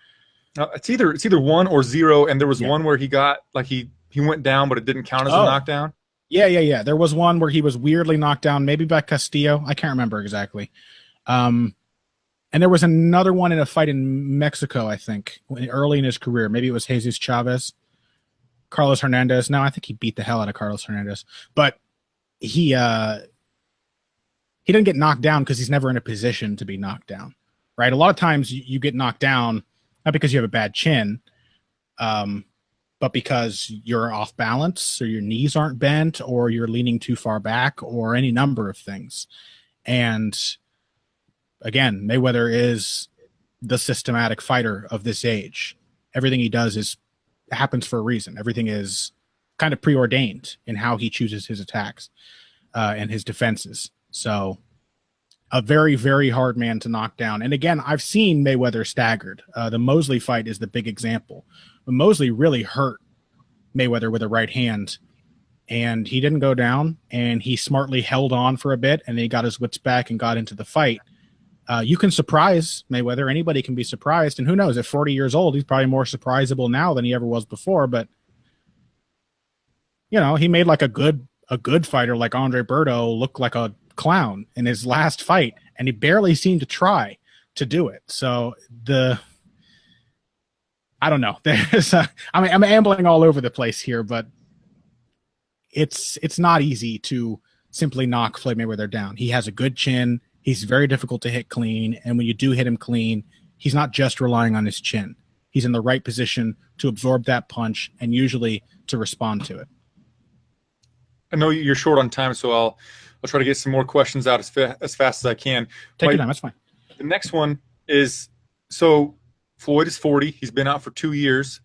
Speaker 1: It's either 1 or 0, and there was one where he got, he went down, but it didn't count as a knockdown. Yeah. There was one where he was weirdly knocked down, maybe by Castillo. I can't remember exactly. And there was another one in a fight in Mexico, I think, early in his career. Maybe it was Jesus Chavez, Carlos Hernandez. No, I think he beat the hell out of Carlos Hernandez. But he didn't get knocked down because he's never in a position to be knocked down, right? A lot of times you get knocked down, not because you have a bad chin, but because you're off balance, or your knees aren't bent, or you're leaning too far back, or any number of things. And again, Mayweather is the systematic fighter of this age. Everything he does happens for a reason. Everything is kind of preordained in how he chooses his attacks and his defenses. So a very, very hard man to knock down. And again, I've seen Mayweather staggered. The Mosley fight is the big example. But Mosley really hurt Mayweather with a right hand, and he didn't go down, and he smartly held on for a bit, and then he got his wits back and got into the fight. You can surprise Mayweather. Anybody can be surprised. And who knows, at 40 years old, he's probably more surprisable now than he ever was before. But, he made like a good fighter like Andre Berto look like a clown in his last fight, and he barely seemed to try to do it. So the
Speaker 2: I don't know. I'm ambling all over the place here, but it's not easy to simply knock Floyd Mayweather down. He has a good chin. He's very difficult to hit clean, and when you do hit him clean, he's not just relying on his chin. He's in the right position to absorb that punch and usually to respond to it.
Speaker 1: I know you're short on time, so I'll try to get some more questions out as fast as I can.
Speaker 2: Take your time. That's fine.
Speaker 1: The next one is, so Floyd is 40. He's been out for 2 years.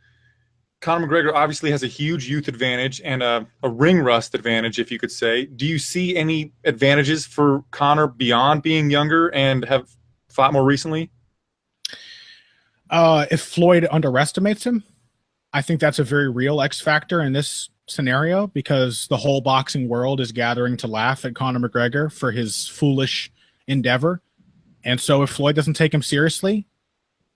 Speaker 1: Conor McGregor obviously has a huge youth advantage and a ring rust advantage, if you could say. Do you see any advantages for Conor beyond being younger and have fought more recently?
Speaker 2: If Floyd underestimates him, I think that's a very real X factor in this scenario, because the whole boxing world is gathering to laugh at Conor McGregor for his foolish endeavor. And so if Floyd doesn't take him seriously,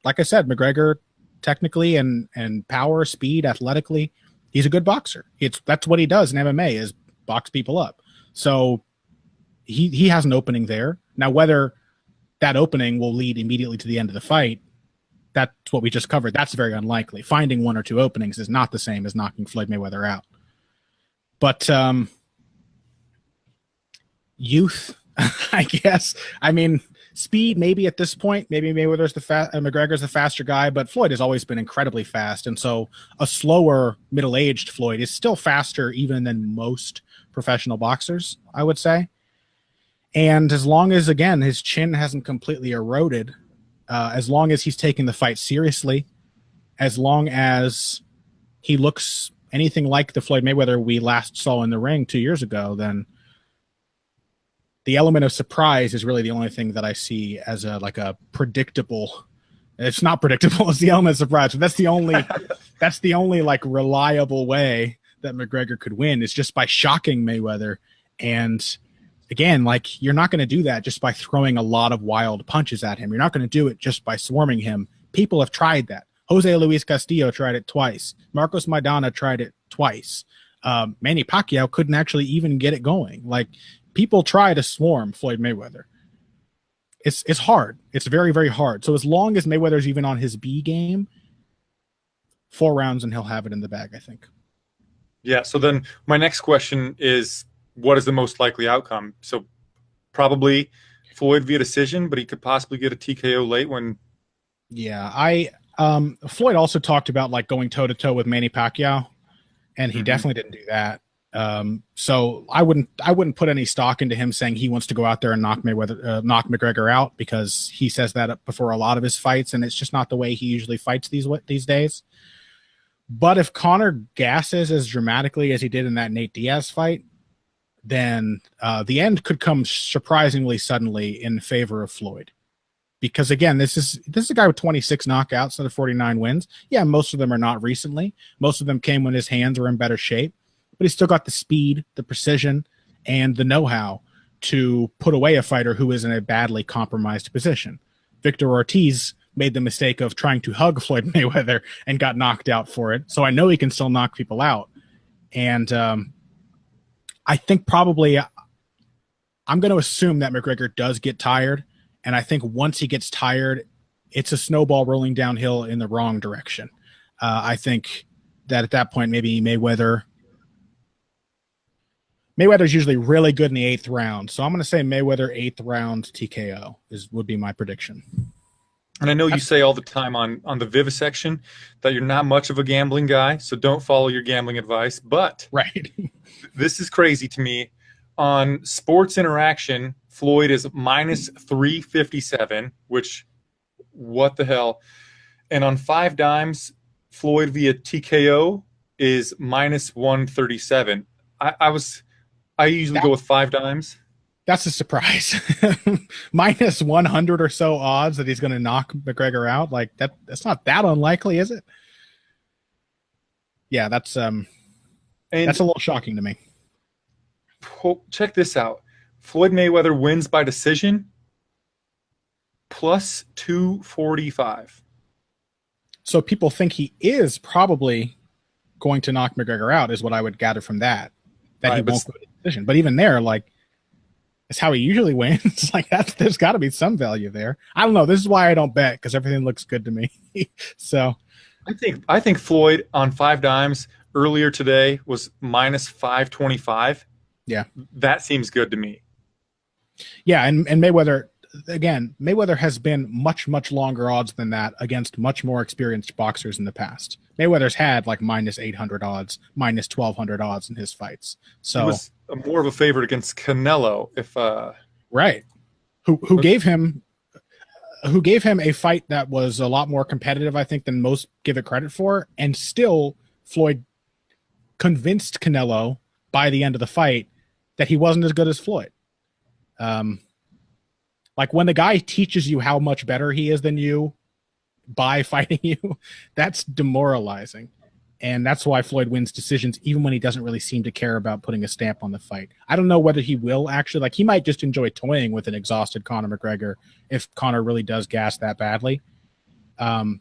Speaker 2: like I said, McGregor technically and power, speed, athletically, he's a good boxer. That's what he does in MMA, is box people up. So he has an opening there. Now, whether that opening will lead immediately to the end of the fight, that's what we just covered. That's very unlikely. Finding 1 or 2 openings is not the same as knocking Floyd Mayweather out. But youth, I guess. I mean, speed, maybe at this point, maybe McGregor's the faster guy, but Floyd has always been incredibly fast. And so a slower, middle-aged Floyd is still faster even than most professional boxers, I would say. And as long as, again, his chin hasn't completely eroded, as long as he's taking the fight seriously, as long as he looks anything like the Floyd Mayweather we last saw in the ring 2 years ago, then the element of surprise is really the only thing that I see as a predictable. It's not predictable. It's the element of surprise. But that's the only like reliable way that McGregor could win, is just by shocking Mayweather. And again, like, you're not going to do that just by throwing a lot of wild punches at him. You're not going to do it just by swarming him. People have tried that. Jose Luis Castillo tried it twice. Marcos Maidana tried it twice. Manny Pacquiao couldn't actually even get it going. Like, people try to swarm Floyd Mayweather. It's hard. It's very, very hard. So as long as Mayweather's even on his B game, 4 rounds and he'll have it in the bag, I think.
Speaker 1: Yeah, so then my next question is, what is the most likely outcome? So probably Floyd via decision, but he could possibly get a TKO late when...
Speaker 2: Yeah, Floyd also talked about like going toe-to-toe with Manny Pacquiao, and he definitely didn't do that. So I wouldn't put any stock into him saying he wants to go out there and knock McGregor out, because he says that before a lot of his fights, and it's just not the way he usually fights these days. But if Conor gasses as dramatically as he did in that Nate Diaz fight, then the end could come surprisingly suddenly in favor of Floyd. Because again, this is a guy with 26 knockouts out of 49 wins. Yeah, most of them are not recently. Most of them came when his hands were in better shape. But he's still got the speed, the precision, and the know-how to put away a fighter who is in a badly compromised position. Victor Ortiz made the mistake of trying to hug Floyd Mayweather and got knocked out for it. So I know he can still knock people out. And I think probably I'm going to assume that McGregor does get tired. And I think once he gets tired, it's a snowball rolling downhill in the wrong direction. I think that at that point, maybe Mayweather's usually really good in the 8th round. So I'm going to say Mayweather 8th round TKO would be my prediction.
Speaker 1: And I know you say all the time on the vivisection that you're not much of a gambling guy, so don't follow your gambling advice. But
Speaker 2: right.
Speaker 1: This is crazy to me. On Sports Interaction, Floyd is minus 357, which, what the hell? And on 5 Dimes, Floyd via TKO is minus 137. I usually go with 5 Dimes.
Speaker 2: That's a surprise. Minus 100 or so odds that he's going to knock McGregor out. Like that's not that unlikely, is it? Yeah, that's a little shocking to me.
Speaker 1: Check this out. Floyd Mayweather wins by decision, plus 245.
Speaker 2: So people think he is probably going to knock McGregor out, is what I would gather from that. That he won't go to decision. But even there, like, it's how he usually wins. Like, there's got to be some value there. I don't know. This is why I don't bet, because everything looks good to me. So
Speaker 1: I think Floyd on 5 dimes earlier today was minus 525.
Speaker 2: Yeah.
Speaker 1: That seems good to me.
Speaker 2: Yeah, and Mayweather, again, Mayweather has been much, much longer odds than that against much more experienced boxers in the past. Mayweather's had like minus 800 odds, minus 1200 odds in his fights.
Speaker 1: He
Speaker 2: So,
Speaker 1: was more of a favorite against Canelo. If
Speaker 2: right. Who gave him a fight that was a lot more competitive, I think, than most give it credit for, and still Floyd convinced Canelo by the end of the fight that he wasn't as good as Floyd. Like when the guy teaches you how much better he is than you by fighting you, that's demoralizing. And that's why Floyd wins decisions, even when he doesn't really seem to care about putting a stamp on the fight. I don't know whether he will actually, like he might just enjoy toying with an exhausted Conor McGregor if Conor really does gas that badly. But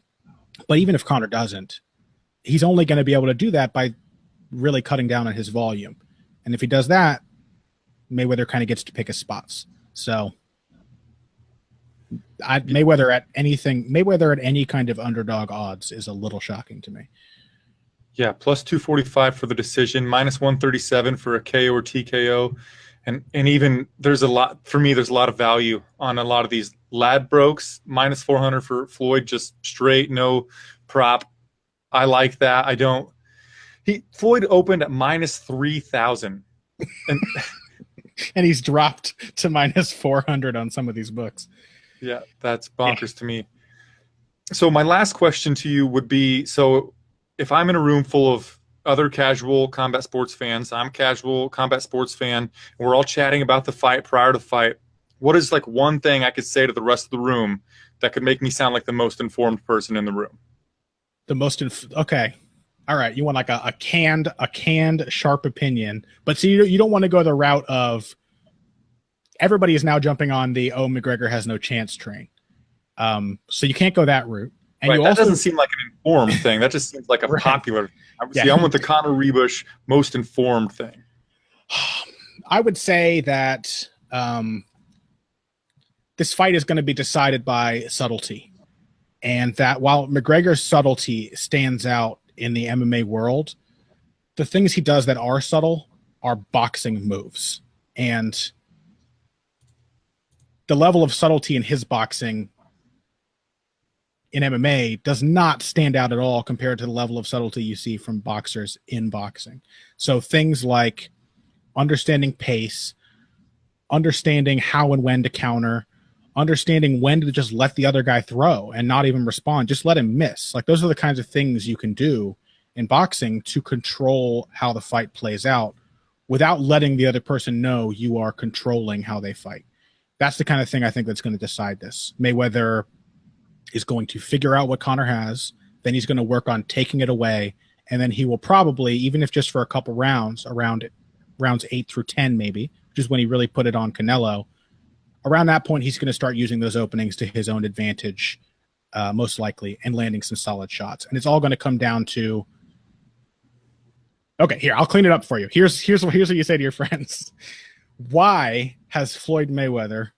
Speaker 2: even if Conor doesn't, he's only going to be able to do that by really cutting down on his volume. And if he does that, Mayweather kind of gets to pick his spots. So Mayweather at any kind of underdog odds is a little shocking to me.
Speaker 1: Yeah, plus 245 for the decision, minus 137 for a KO or TKO. And even there's a lot of value on a lot of these Ladbrokes, minus 400 for Floyd, just straight, no prop. I like that. Floyd opened at minus 3,000. And
Speaker 2: and he's dropped to minus 400 on some of these books.
Speaker 1: Yeah, that's bonkers to me. So my last question to you would be, so if I'm in a room full of other casual combat sports fans, I'm a casual combat sports fan, and we're all chatting about the fight prior to the fight, what is like one thing I could say to the rest of the room that could make me sound like the most informed person in the room?
Speaker 2: Okay. All right. You want like a canned sharp opinion, but see, you don't want to go the route of everybody is now jumping on the, McGregor has no chance train. So you can't go that route. And
Speaker 1: right,
Speaker 2: you
Speaker 1: that
Speaker 2: also
Speaker 1: doesn't seem like an informed thing. That just seems like a
Speaker 2: right.
Speaker 1: popular.
Speaker 2: Yeah.
Speaker 1: See, I want the Conor Ruebusch most informed thing.
Speaker 2: I would say that this fight is going to be decided by subtlety, and that while McGregor's subtlety stands out in the MMA world, the things he does that are subtle are boxing moves, and the level of subtlety in his boxing in MMA does not stand out at all compared to the level of subtlety you see from boxers in boxing. So things like understanding pace, understanding how and when to counter, understanding when to just let the other guy throw and not even respond, just let him miss. Like those are the kinds of things you can do in boxing to control how the fight plays out without letting the other person know you are controlling how they fight. That's the kind of thing I think that's going to decide this. Mayweather is going to figure out what Conor has, then he's going to work on taking it away, and then he will probably, even if just for a couple rounds, around rounds 8 through 10 maybe, which is when he really put it on Canelo, around that point he's going to start using those openings to his own advantage, most likely, and landing some solid shots. And it's all going to come down to, okay, here, I'll clean it up for you. Here's what you say to your friends. Why has Floyd Mayweather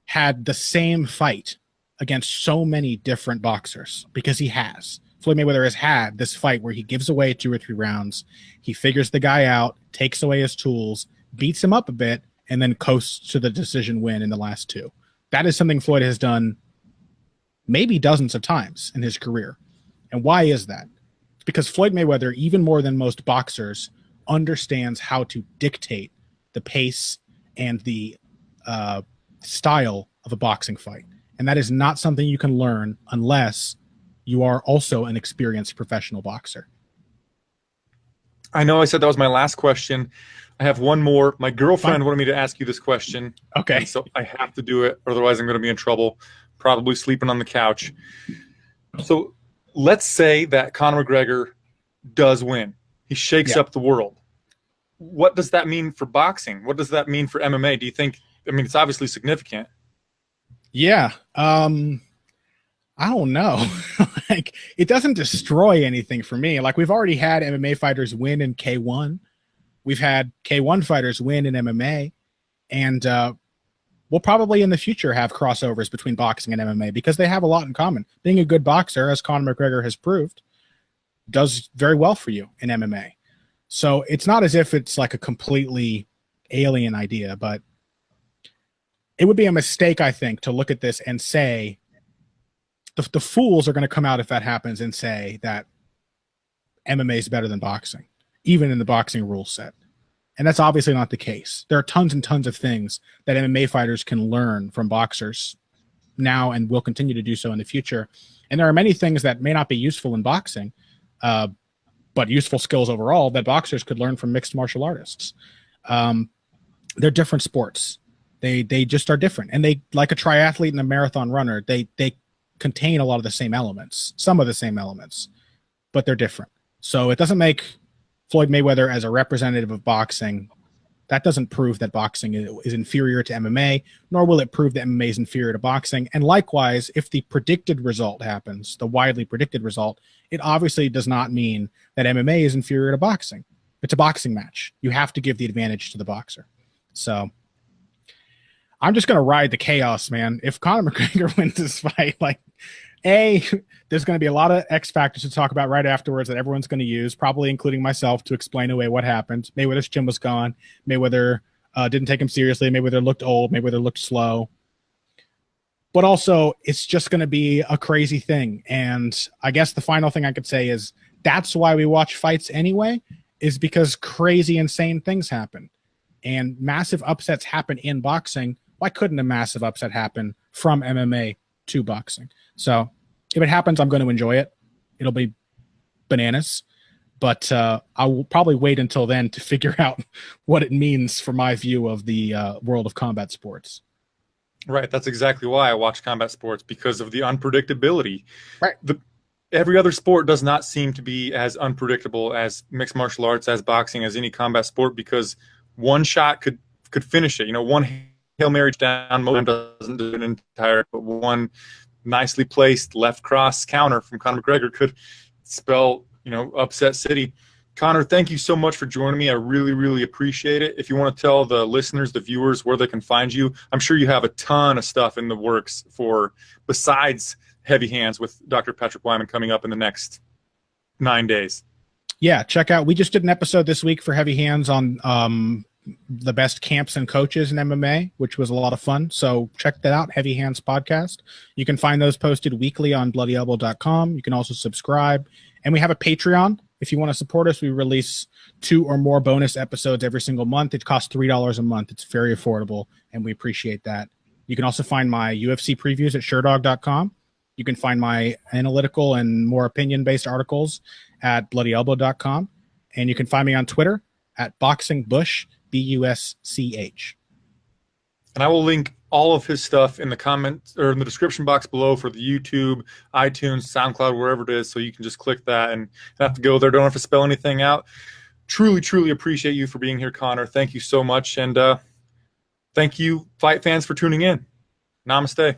Speaker 2: had the same fight against so many different boxers? Because he has. Floyd Mayweather has had this fight where he gives away 2 or 3 rounds. He figures the guy out, takes away his tools, beats him up a bit, and then coasts to the decision win in the last 2. That is something Floyd has done maybe dozens of times in his career. And why is that? It's because Floyd Mayweather, even more than most boxers, understands how to dictate the pace and the style of a boxing fight. And that is not something you can learn unless you are also an experienced professional boxer.
Speaker 1: I know I said that was my last question. I have one more. My girlfriend wanted me to ask you this question.
Speaker 2: Okay.
Speaker 1: So I have to do it, otherwise I'm going to be in trouble, probably sleeping on the couch. So let's say that Conor McGregor does win. He shakes up the world. What does that mean for boxing? What does that mean for MMA? Do you think, it's obviously significant.
Speaker 2: Yeah. I don't know. Like, it doesn't destroy anything for me. Like, we've already had MMA fighters win in K1. We've had K1 fighters win in MMA. And we'll probably in the future have crossovers between boxing and MMA because they have a lot in common. Being a good boxer, as Conor McGregor has proved, does very well for you in MMA. So it's not as if it's like a completely alien idea, but it would be a mistake, I think, to look at this and say the fools are going to come out if that happens and say that MMA is better than boxing, even in the boxing rule set. And that's obviously not the case. There are tons and tons of things that MMA fighters can learn from boxers now and will continue to do so in the future. And there are many things that may not be useful in boxing, but useful skills overall that boxers could learn from mixed martial artists. They're different sports. They just are different. And they, like a triathlete and a marathon runner, they contain a lot of the same elements, some of the same elements, but they're different. So it doesn't make Floyd Mayweather as a representative of boxing. That doesn't prove that boxing is inferior to MMA, nor will it prove that MMA is inferior to boxing. And likewise, if the predicted result happens, the widely predicted result, it obviously does not mean that MMA is inferior to boxing. It's a boxing match. You have to give the advantage to the boxer. So I'm just going to ride the chaos, man. If Conor McGregor wins this fight, there's going to be a lot of X factors to talk about right afterwards that everyone's going to use, probably including myself, to explain away what happened. Mayweather's chin was gone. Mayweather didn't take him seriously. Mayweather looked old. Mayweather looked slow. But also, it's just going to be a crazy thing. And I guess the final thing I could say is that's why we watch fights anyway, is because crazy, insane things happen. And massive upsets happen in boxing. Why couldn't a massive upset happen from MMA to boxing? So if it happens, I'm going to enjoy it. It'll be bananas. But I will probably wait until then to figure out what it means for my view of the world of combat sports.
Speaker 1: Right. That's exactly why I watch combat sports, because of the unpredictability.
Speaker 2: Right.
Speaker 1: Every other sport does not seem to be as unpredictable as mixed martial arts, as boxing, as any combat sport, because one shot could finish it. One Hail Mary down doesn't do an entire, but one nicely placed left cross counter from Conor McGregor could spell, upset city. Conor, thank you so much for joining me. I really, really appreciate it. If you want to tell the listeners, the viewers, where they can find you, I'm sure you have a ton of stuff in the works besides Heavy Hands with Dr. Patrick Wyman coming up in the next 9 days.
Speaker 2: Yeah, check out. We just did an episode this week for Heavy Hands on the best camps and coaches in MMA, which was a lot of fun. So check that out, Heavy Hands Podcast. You can find those posted weekly on bloodyelbow.com. You can also subscribe. And we have a Patreon. If you want to support us, we release 2 or more bonus episodes every single month. It costs $3 a month. It's very affordable, and we appreciate that. You can also find my UFC previews at SureDog.com. You can find my analytical and more opinion-based articles at bloodyelbow.com. And you can find me on Twitter at BoxingBush, BUSCH.
Speaker 1: And I will link all of his stuff in the comments or in the description box below for the YouTube, iTunes, SoundCloud, wherever it is. So you can just click that and have to go there. Don't have to spell anything out. Truly, truly appreciate you for being here, Conor. Thank you so much. And thank you, fight fans, for tuning in. Namaste.